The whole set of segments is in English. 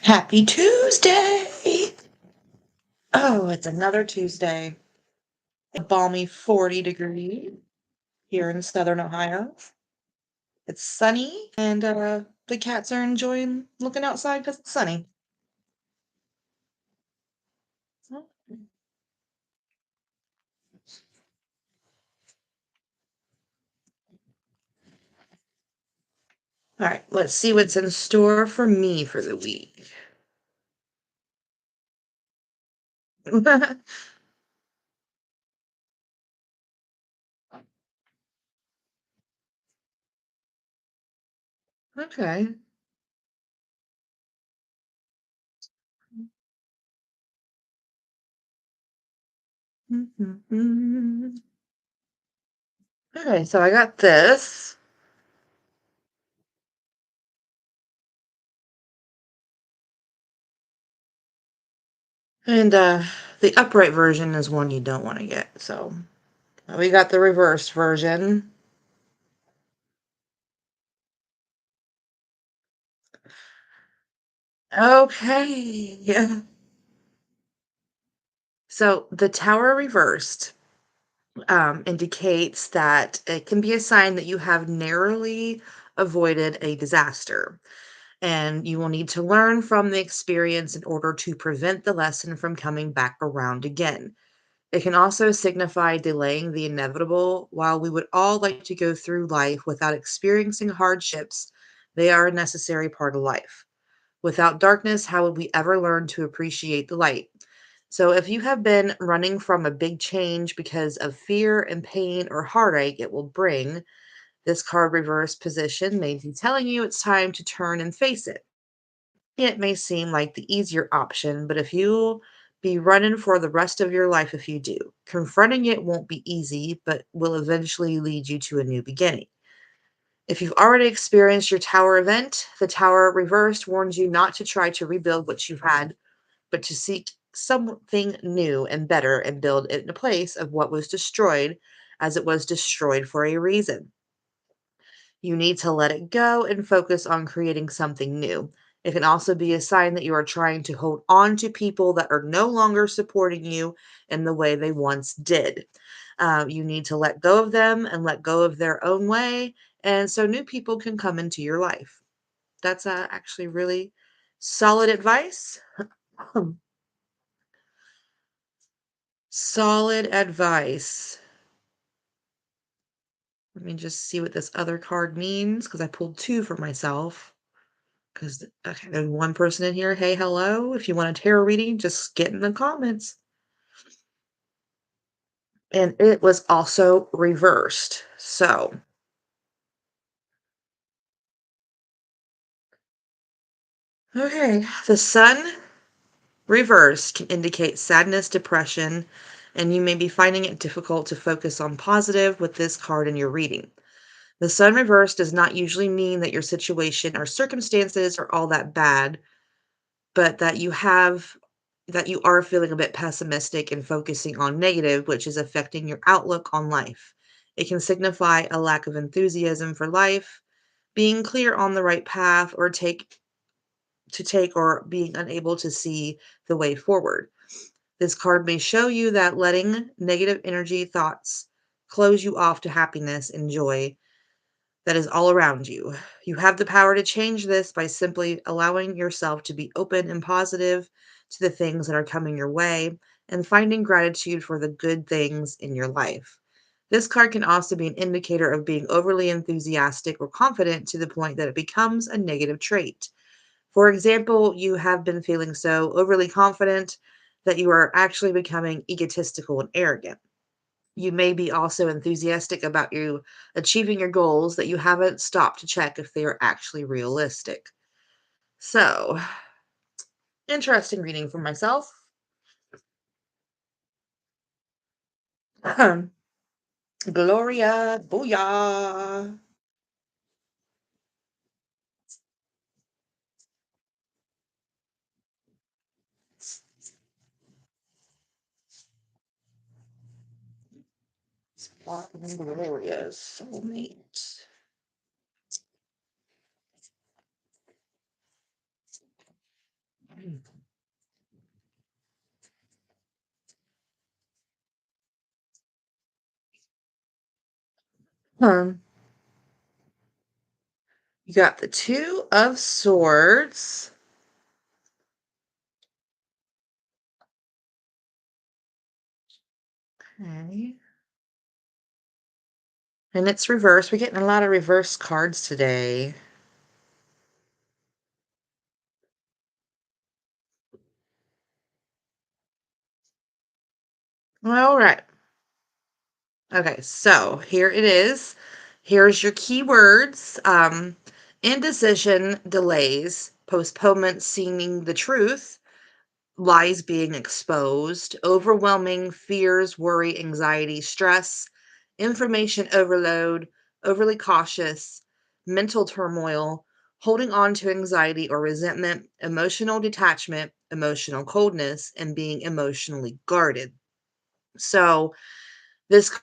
Happy Tuesday! Oh, it's another Tuesday. A balmy 40 degrees here in Southern Ohio. It's sunny, and the cats are enjoying looking outside because it's sunny. All right, let's see what's in store for me for the week. Okay. Okay, so I got this, and the upright version is one you don't want to get. So we got the reversed version. Okay. Yeah. So the tower reversed indicates that it can be a sign that you have narrowly avoided a disaster, and you will need to learn from the experience in order to prevent the lesson from coming back around again. It can also signify delaying the inevitable. While we would all like to go through life without experiencing hardships, they are a necessary part of life. Without darkness, how would we ever learn to appreciate the light? So, if you have been running from a big change because of fear and pain or heartache it will bring, this card reverse position may be telling you it's time to turn and face it. It may seem like the easier option, but if you'll be running for the rest of your life if you do, confronting it won't be easy, but will eventually lead you to a new beginning. If you've already experienced your tower event, the tower reversed warns you not to try to rebuild what you've had, but to seek something new and better and build it in a place of what was destroyed, as it was destroyed for a reason. You need to let it go and focus on creating something new. It can also be a sign that you are trying to hold on to people that are no longer supporting you in the way they once did. You need to let go of them and let go of their own way, and so new people can come into your life. That's actually really solid advice. Solid advice. Let me just see what this other card means because I pulled two for myself. Because, okay, there's one person in here. Hey, hello. If you want a tarot reading, just get in the comments. And it was also reversed. So, okay, the sun reversed can indicate sadness, depression, and you may be finding it difficult to focus on positive with this card in your reading. The sun reversed does not usually mean that your situation or circumstances are all that bad, but that you are feeling a bit pessimistic and focusing on negative, which is affecting your outlook on life. It can signify a lack of enthusiasm for life, being clear on the right path or being unable to see the way forward. This card may show you that letting negative energy thoughts close you off to happiness and joy that is all around you. You have the power to change this by simply allowing yourself to be open and positive to the things that are coming your way and finding gratitude for the good things in your life. This card can also be an indicator of being overly enthusiastic or confident to the point that it becomes a negative trait. For example, you have been feeling so overly confident that you are actually becoming egotistical and arrogant. You may be also enthusiastic about you achieving your goals that you haven't stopped to check if they are actually realistic. So, interesting reading for myself. Gloria, booyah. Spot and Gloria's soulmate. Um, you got the Two of Swords. Okay. And it's reversed. We're getting a lot of reverse cards today. All right. Okay, so here it is. Here's your keywords. Indecision, delays, postponement, seeing the truth, lies being exposed, overwhelming fears, worry, anxiety, stress, information overload, overly cautious, mental turmoil, holding on to anxiety or resentment, emotional detachment, emotional coldness, and being emotionally guarded. So, this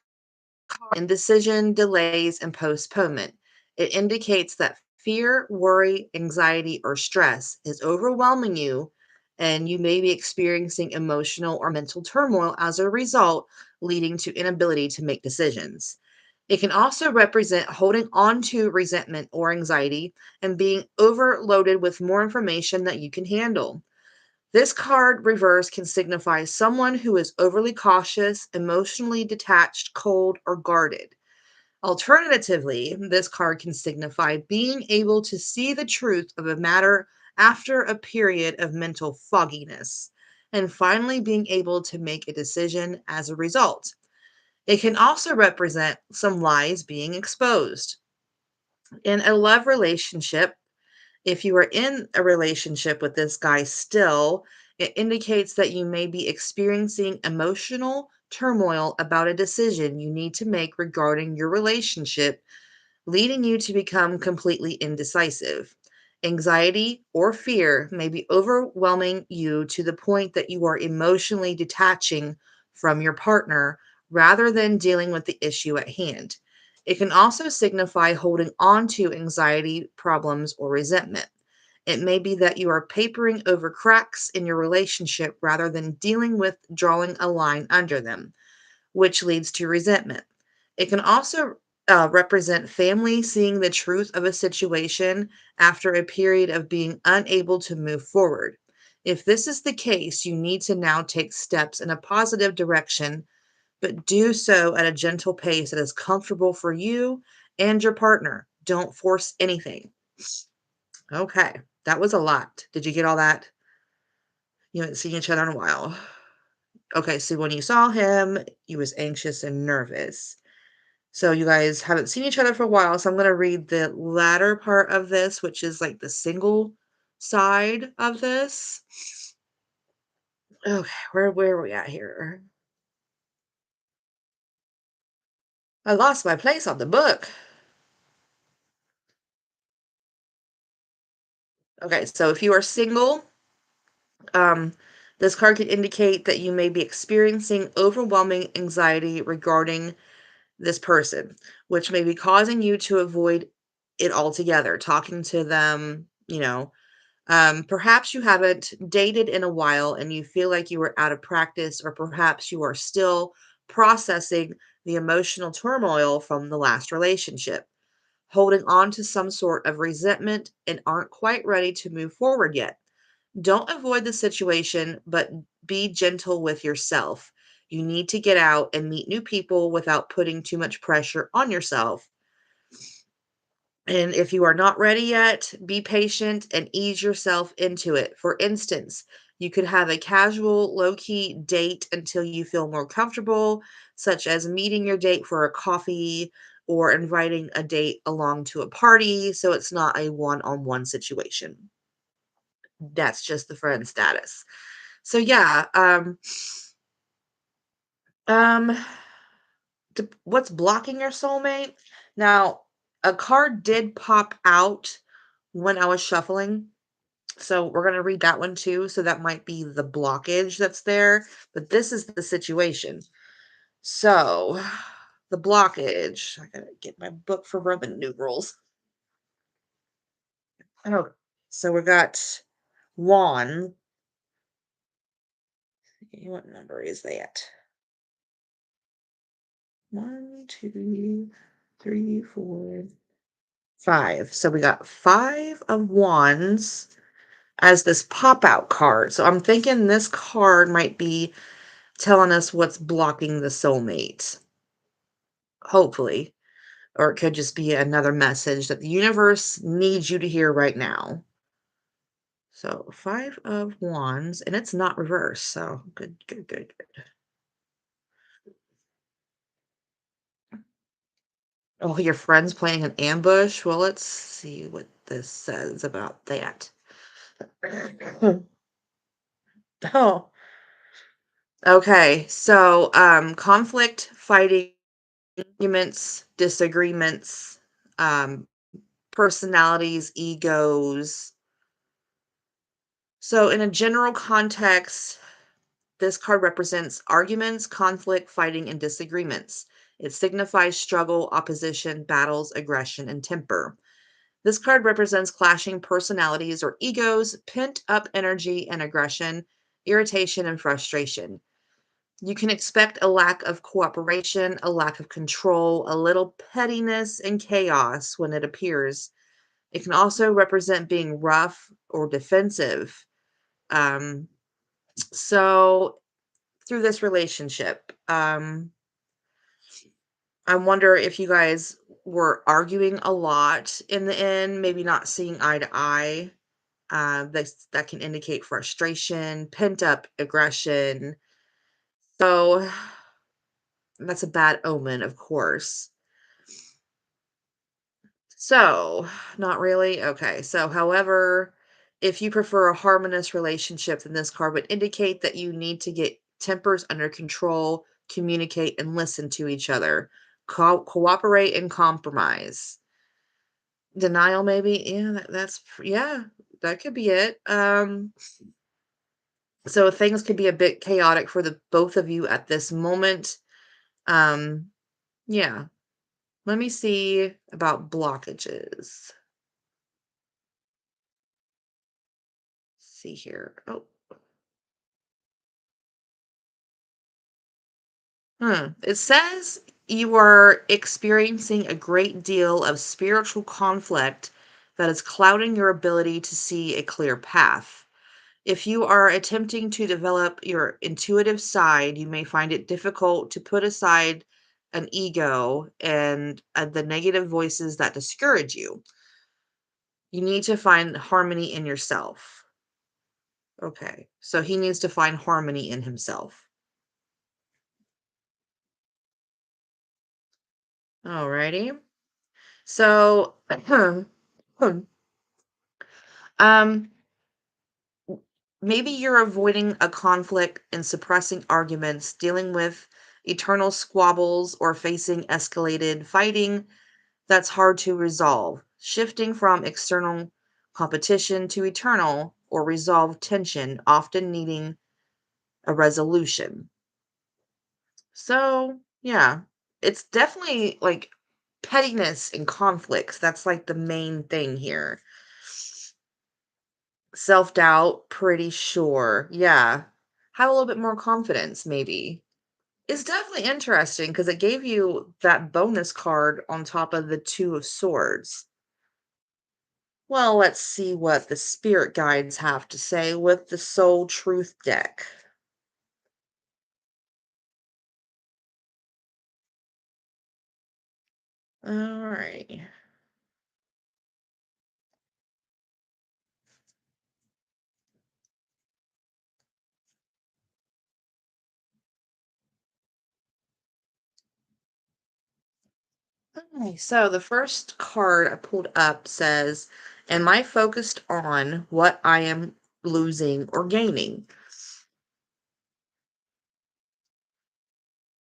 indecision, delays, and postponement. It indicates that fear, worry, anxiety, or stress is overwhelming you, and you may be experiencing emotional or mental turmoil as a result, leading to inability to make decisions. It can also represent holding on to resentment or anxiety and being overloaded with more information that you can handle. This card reverse can signify someone who is overly cautious, emotionally detached, cold, or guarded. Alternatively, this card can signify being able to see the truth of a matter after a period of mental fogginess, and finally being able to make a decision as a result. It can also represent some lies being exposed. In a love relationship, if you are in a relationship with this guy still, it indicates that you may be experiencing emotional turmoil about a decision you need to make regarding your relationship, leading you to become completely indecisive. Anxiety or fear may be overwhelming you to the point that you are emotionally detaching from your partner rather than dealing with the issue at hand. It can also signify holding on to anxiety, problems, or resentment. It may be that you are papering over cracks in your relationship rather than dealing with drawing a line under them, which leads to resentment. It can also represent family seeing the truth of a situation after a period of being unable to move forward. If this is the case, you need to now take steps in a positive direction, but do so at a gentle pace that is comfortable for you and your partner. Don't force anything. Okay, that was a lot. Did you get all that? You haven't seen each other in a while. Okay, so when you saw him, you was anxious and nervous. So you guys haven't seen each other for a while, so I'm gonna read the latter part of this, which is like the single side of this. Okay, where are we at here? I lost my place on the book. Okay, so if you are single, um, this card could indicate that you may be experiencing overwhelming anxiety regarding this person, which may be causing you to avoid it altogether, talking to them, perhaps you haven't dated in a while and you feel like you are out of practice, or perhaps you are still processing the emotional turmoil from the last relationship, holding on to some sort of resentment and aren't quite ready to move forward yet. Don't avoid the situation, but be gentle with yourself. You need to get out and meet new people without putting too much pressure on yourself. And if you are not ready yet, be patient and ease yourself into it. For instance, you could have a casual, low key date until you feel more comfortable, such as meeting your date for a coffee or inviting a date along to a party. So it's not a one on one situation. That's just the friend status. So yeah, um, what's blocking your soulmate? Now, a card did pop out when I was shuffling. So we're going to read that one too. So that might be the blockage that's there, but this is the situation. So the blockage, I got to get my book for Roman numerals. Oh, so we got one. What number is that? One, two. Three, four, five. So we got five of wands as this pop out card. So I'm thinking this card might be telling us what's blocking the soulmate, hopefully. Or it could just be another message that the universe needs you to hear right now. So five of wands, and it's not reversed. So good, good, good, good. Oh, your friend's planning an ambush? Well, let's see what this says about that. Oh, okay. So, conflict, fighting, arguments, disagreements, um, personalities, egos. So, in a general context, this card represents arguments, conflict, fighting, and disagreements. It signifies struggle, opposition, battles, aggression, and temper. This card represents clashing personalities or egos, pent up energy and aggression, irritation, and frustration. You can expect a lack of cooperation, a lack of control, a little pettiness and chaos when it appears. It can also represent being rough or defensive. Um, so, through this relationship, I wonder if you guys were arguing a lot in the end, maybe not seeing eye to eye. That can indicate frustration, pent up aggression. So that's a bad omen, of course. So, not really? Okay. So, however, if you prefer a harmonious relationship, then this card would indicate that you need to get tempers under control, communicate, and listen to each other, cooperate and compromise. Denial, maybe? Yeah, yeah, that could be it. So things could be a bit chaotic for the both of you at this moment. Um, yeah. Let me see about blockages. See here. Oh, it says you are experiencing a great deal of spiritual conflict that is clouding your ability to see a clear path. If you are attempting to develop your intuitive side, you may find it difficult to put aside an ego and the negative voices that discourage you. You need to find harmony in yourself. Okay. So he needs to find harmony in himself. Alrighty. So, um, maybe you're avoiding a conflict and suppressing arguments, dealing with eternal squabbles, or facing escalated fighting that's hard to resolve, shifting from external competition to eternal or resolved tension, often needing a resolution. So, yeah, it's definitely like pettiness and conflicts. That's like the main thing here. Self doubt, pretty sure. Yeah. Have a little bit more confidence, maybe. It's definitely interesting because it gave you that bonus card on top of the Two of Swords. Well, let's see what the spirit guides have to say with the Soul Truth deck. All right. Okay, so the first card I pulled up says, am I focused on what I am losing or gaining?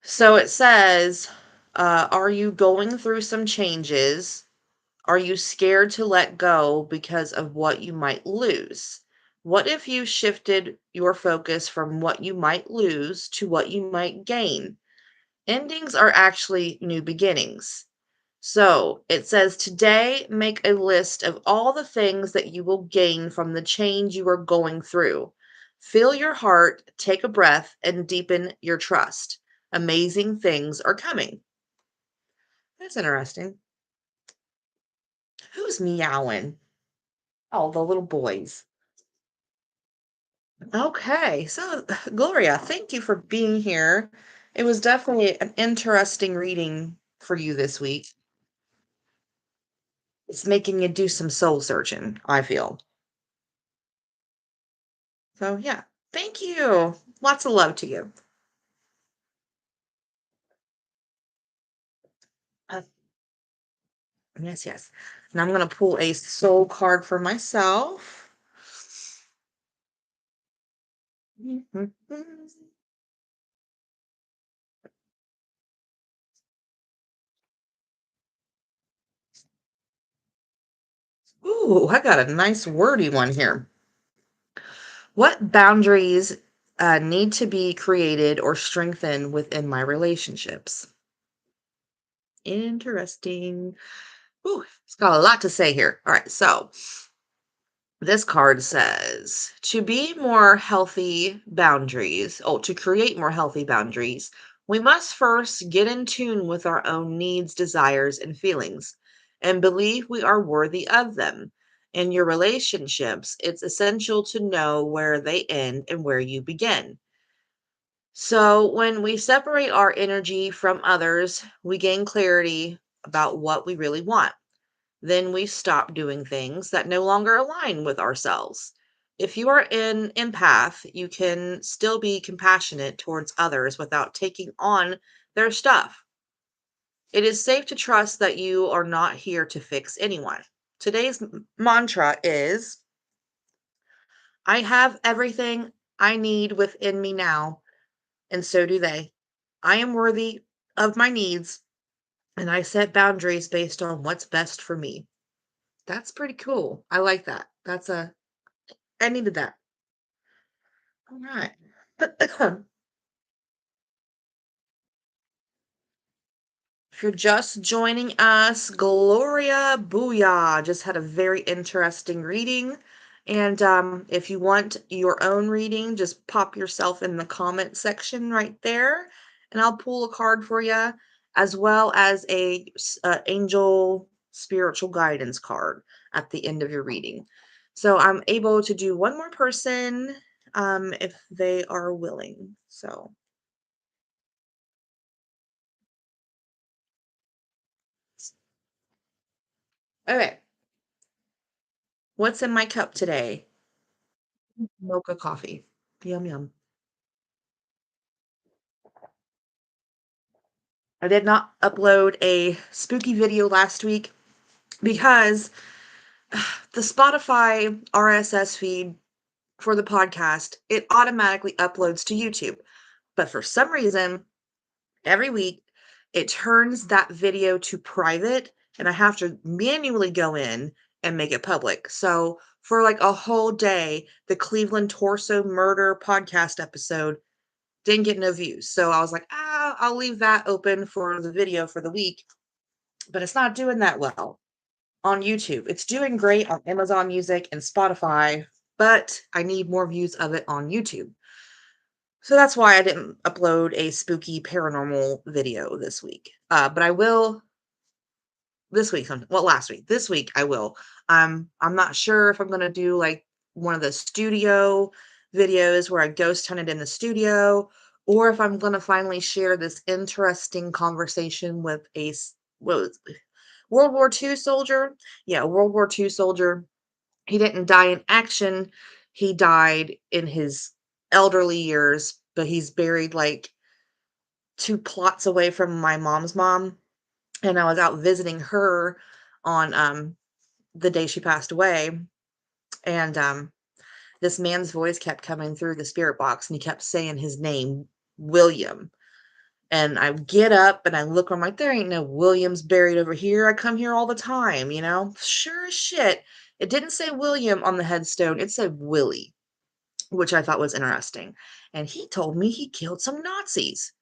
So it says, are you going through some changes? Are you scared to let go because of what you might lose? What if you shifted your focus from what you might lose to what you might gain? Endings are actually new beginnings. So it says, today, make a list of all the things that you will gain from the change you are going through. Fill your heart, take a breath, and deepen your trust. Amazing things are coming. That's interesting. Who's meowing? Oh, the little boys. Okay, so Gloria, thank you for being here. It was definitely an interesting reading for you this week. It's making you do some soul searching, I feel. So, yeah, thank you. Lots of love to you. Uh, yes, yes. And I'm going to pull a soul card for myself. Ooh, I got a nice wordy one here. What boundaries need to be created or strengthened within my relationships? Interesting. Ooh, it's got a lot to say here. All right, so this card says to be more healthy boundaries, oh, to create more healthy boundaries, we must first get in tune with our own needs, desires, and feelings and believe we are worthy of them. In your relationships, it's essential to know where they end and where you begin. So, when we separate our energy from others, we gain clarity about what we really want. Then we stop doing things that no longer align with ourselves. If you are an empath, you can still be compassionate towards others without taking on their stuff. It is safe to trust that you are not here to fix anyone. Today's mantra is I have everything I need within me now, and so do they. I am worthy of my needs, and I set boundaries based on what's best for me. That's pretty cool. I like that. I needed that. All right. If you're just joining us, Gloria Booyah just had a very interesting reading. And if you want your own reading, just pop yourself in the comment section right there, and I'll pull a card for you, as well as angel spiritual guidance card at the end of your reading. So I'm able to do one more person if they are willing. So, okay, what's in my cup today? Mocha coffee. Yum, yum. I did not upload a spooky video last week because the Spotify RSS feed for the podcast, it automatically uploads to YouTube. But for some reason, every week it turns that video to private and I have to manually go in and make it public. So for like a whole day, the Cleveland Torso Murder podcast episode didn't get no views. So I was like, I'll leave that open for the video for the week. But it's not doing that well on YouTube. It's doing great on Amazon Music and Spotify, but I need more views of it on YouTube. So that's why I didn't upload a spooky paranormal video this week. But I will this week. Well, last week. This week I will. I'm not sure if I'm gonna do like one of the studio videos where I ghost hunted in the studio, or if I'm gonna finally share this interesting conversation with what was World War II soldier. Yeah, World War II soldier. He didn't die in action. He died in his elderly years, but he's buried like two plots away from my mom's mom. And I was out visiting her on the day she passed away. And this man's voice kept coming through the spirit box and he kept saying his name, William. And I get up and I look, I'm like, there ain't no Williams buried over here. I come here all the time, you know? Sure as shit. It didn't say William on the headstone, it said Willie, which I thought was interesting. And he told me he killed some Nazis.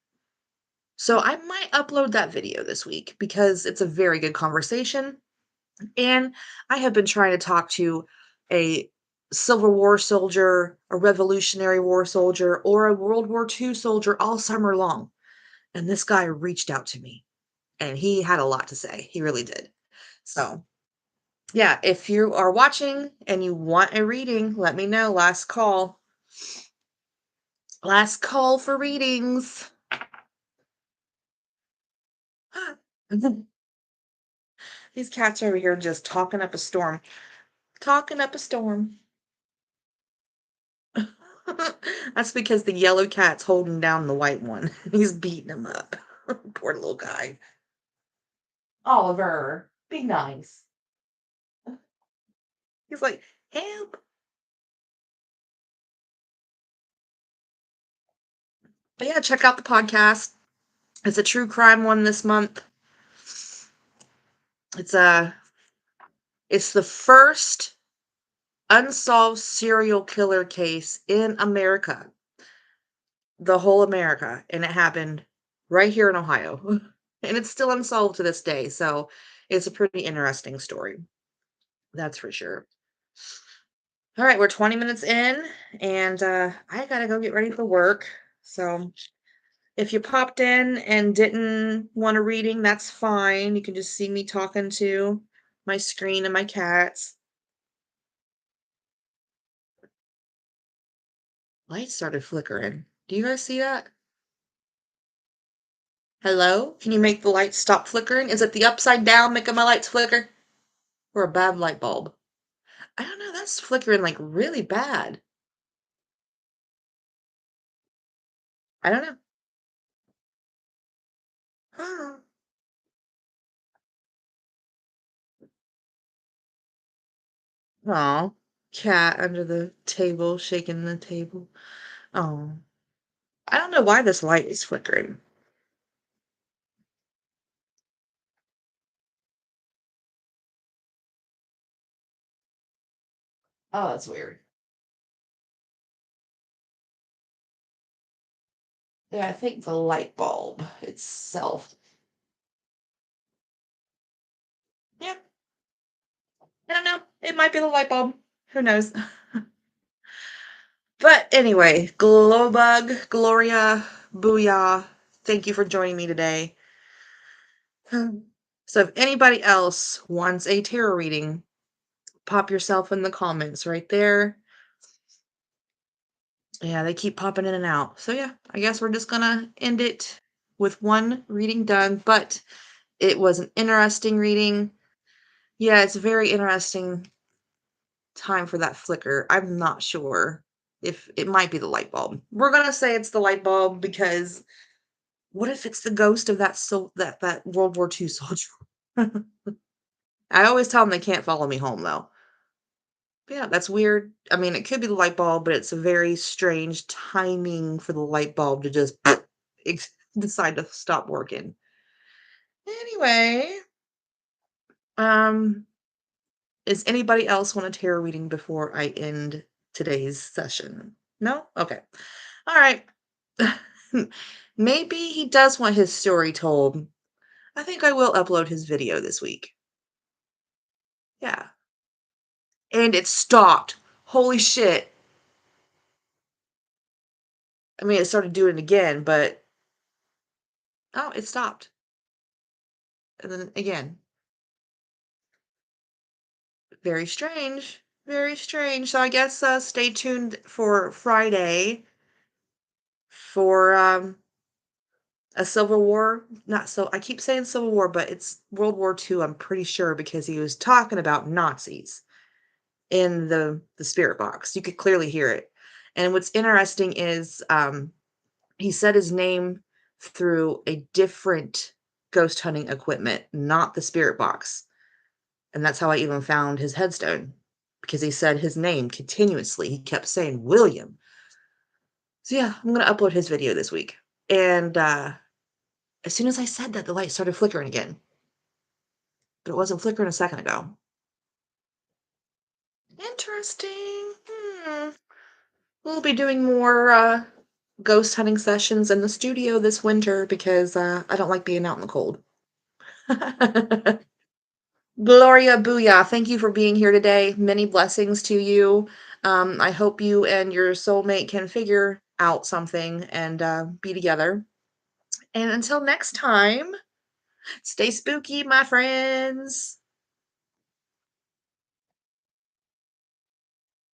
So I might upload that video this week because it's a very good conversation. And I have been trying to talk to a Civil War soldier, a Revolutionary War soldier, or a World War II soldier all summer long. And this guy reached out to me and he had a lot to say. He really did. So, yeah, if you are watching and you want a reading, let me know. Last call. Last call for readings. These cats over here just talking up a storm. Talking up a storm. That's because the yellow cat's holding down the white one. He's beating him up. Poor little guy. Oliver, be nice. He's like, help. But yeah, check out the podcast. It's a true crime one this month. It's a it's the first unsolved serial killer case in America. The whole America. And it happened right here in Ohio. And it's still unsolved to this day. So it's a pretty interesting story. That's for sure. All right, we're 20 minutes in, and I gotta go get ready for work. So if you popped in and didn't want a reading, that's fine. You can just see me talking to my screen and my cats. Lights started flickering. Do you guys see that? Hello? Can you make the lights stop flickering? Is it the upside down making my lights flicker? Or a bad light bulb? I don't know. That's flickering like really bad. I don't know. Oh, cat under the table, shaking the table. Oh, I don't know why this light is flickering. Oh, that's weird. Yeah, I think the light bulb itself. Yeah, I don't know. It might be the light bulb. Who knows? But anyway, Glowbug, Gloria, Booyah, thank you for joining me today. So if anybody else wants a tarot reading, pop yourself in the comments right there. Yeah, they keep popping in and out. So yeah, I guess we're just gonna end it with one reading done, but it was an interesting reading. Yeah, it's a very interesting time for that flicker. I'm not sure if it might be the light bulb. We're gonna say it's the light bulb because what if it's the ghost of that World War II soldier? I always tell them they can't follow me home though. But yeah, that's weird. I mean, it could be the light bulb, but it's a very strange timing for the light bulb to just decide to stop working. Anyway, um, is anybody else want a tarot reading before I end today's session? No? Okay. All right. Maybe he does want his story told. I think I will upload his video this week. Yeah. And it stopped. Holy shit. I mean, it started doing it again, but oh, it stopped. And then again. Very strange. Very strange. So I guess stay tuned for Friday for a Civil War. Not so I keep saying Civil War, but it's World War II, I'm pretty sure, because he was talking about Nazis in the spirit box. You could clearly hear it. And what's interesting is he said his name through a different ghost hunting equipment, not the spirit box. And that's how I even found his headstone because he said his name continuously. He kept saying William. So yeah, I'm gonna upload his video this week. And as soon as I said that, the light started flickering again. But it wasn't flickering a second ago. Interesting. We'll be doing more ghost hunting sessions in the studio this winter because I don't like being out in the cold. Gloria Booyah, thank you for being here today. Many blessings to you. I hope you and your soulmate can figure out something and be together. And until next time, Stay spooky, my friends.